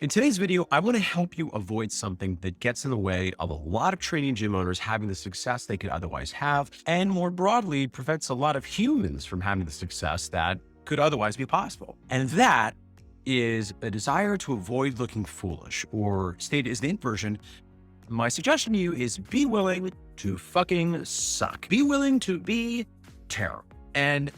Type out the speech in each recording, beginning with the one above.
In today's video, I want to help you avoid something that gets in the way of a lot of training gym owners having the success they could otherwise have, and more broadly, prevents a lot of humans from having the success that could otherwise be possible. And that is a desire to avoid looking foolish, or stated as the inversion, my suggestion to you is be willing to fucking suck. Be willing to be terrible. And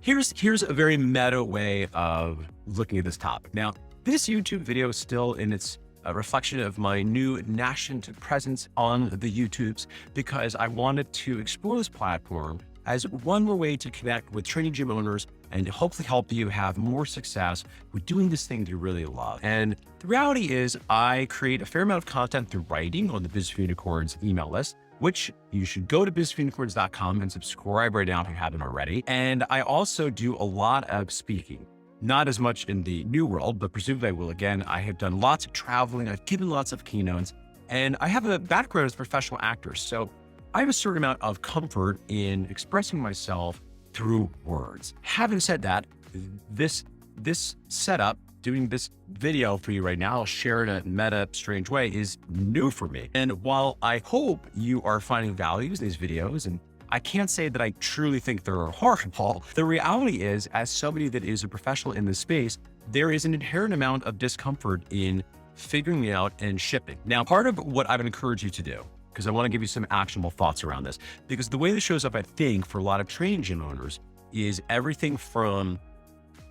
here's a very meta way of looking at this topic. Now, this YouTube video is still in its reflection of my new nascent presence on the YouTubes because I wanted to explore this platform as one more way to connect with training gym owners and hopefully help you have more success with doing this thing that you really love. And the reality is I create a fair amount of content through writing on the Business for Unicorns email list, which you should go to businessforunicorns.com and subscribe right now if you haven't already. And I also do a lot of speaking. Not as much in the new world, but presumably I will again. I have done lots of traveling. I've given lots of keynotes, and I have a background as a professional actor. So I have a certain amount of comfort in expressing myself through words. Having said that, this setup, doing this video for you right now, I'll share in a meta, strange way, is new for me. And while I hope you are finding values in these videos, and I can't say that I truly think they're horrible. The reality is, as somebody that is a professional in this space, there is an inherent amount of discomfort in figuring it out and shipping. Now, part of what I would encourage you to do, because I want to give you some actionable thoughts around this, because the way this shows up, I think, for a lot of training gym owners is everything from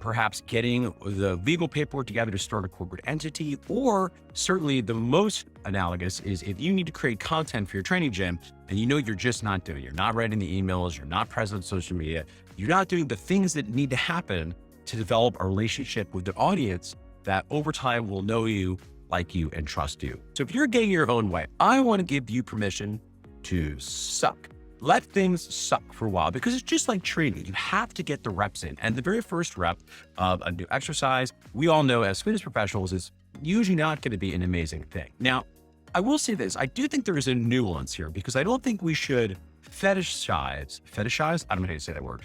perhaps getting the legal paperwork together to start a corporate entity, or certainly the most analogous is if you need to create content for your training gym and you know you're just not doing it. You're not writing the emails, you're not present on social media, you're not doing the things that need to happen to develop a relationship with the audience that over time will know you, like you, and trust you. So if you're getting your own way, I want to give you permission to suck. Let things suck for a while, because it's just like training. You have to get the reps in. And the very first rep of a new exercise, we all know as fitness professionals, is usually not going to be an amazing thing. Now, I will say this. I do think there is a nuance here, because I don't think we should fetishize. I don't know how to say that word.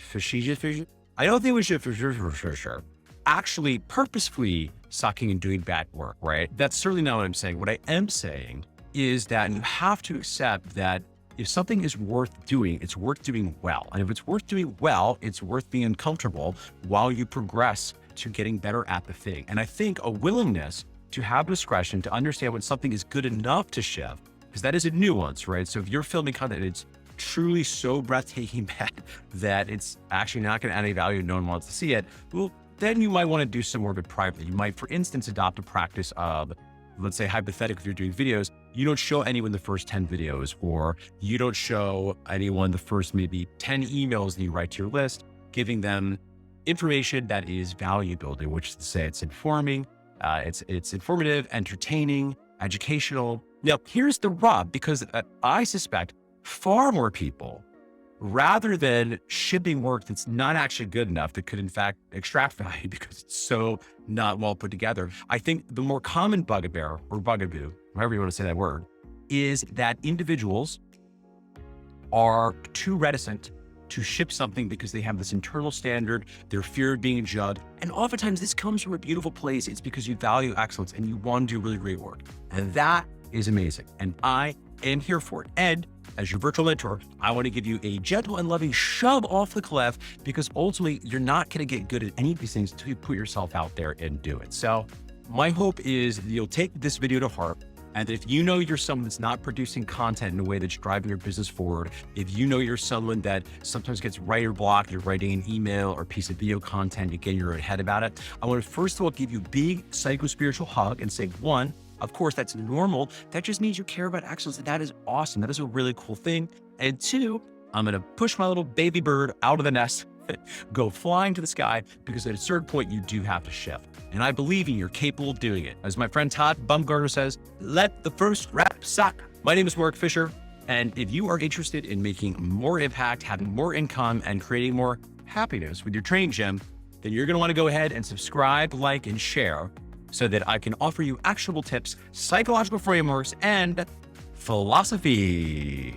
I don't think we should actually purposefully sucking and doing bad work, right? That's certainly not what I'm saying. What I am saying is that you have to accept that if something is worth doing, it's worth doing well. And if it's worth doing well, it's worth being uncomfortable while you progress to getting better at the thing. And I think a willingness to have discretion to understand when something is good enough to shift, because that is a nuance, right? So if you're filming content, it's truly so breathtaking bad that it's actually not going to add any value and no one wants to see it, well, then you might want to do some more of it privately. You might, for instance, adopt a practice of, let's say hypothetically, if you're doing videos, you don't show anyone the first 10 videos, or you don't show anyone the first maybe 10 emails that you write to your list, giving them information that is value building, which is to say it's informing, it's informative, entertaining, educational. Now, here's the rub, because I suspect far more people, rather than shipping work that's not actually good enough, that could in fact extract value because it's so not well put together. I think the more common bugaboo, however you want to say that word, is that individuals are too reticent to ship something because they have this internal standard, their fear of being judged. And oftentimes this comes from a beautiful place. It's because you value excellence and you want to do really great work. And that is amazing. And I am here for it. And as your virtual mentor, I want to give you a gentle and loving shove off the cliff, because ultimately you're not going to get good at any of these things until you put yourself out there and do it. So my hope is that you'll take this video to heart. And if you know you're someone that's not producing content in a way that's driving your business forward, if you know you're someone that sometimes gets writer block, you're writing an email or piece of video content, you get in your head about it, I want to first of all give you a big psycho-spiritual hug and say, one, of course, that's normal. That just means you care about excellence. And that is awesome. That is a really cool thing. And two, I'm going to push my little baby bird out of the nest, go flying to the sky, because at a certain point you do have to shift. And I believe in you're capable of doing it. As my friend Todd Bumgarner says, let the first rep suck. My name is Mark Fisher. And if you are interested in making more impact, having more income, and creating more happiness with your training gym, then you're going to want to go ahead and subscribe, like, and share, so that I can offer you actionable tips, psychological frameworks, and philosophy.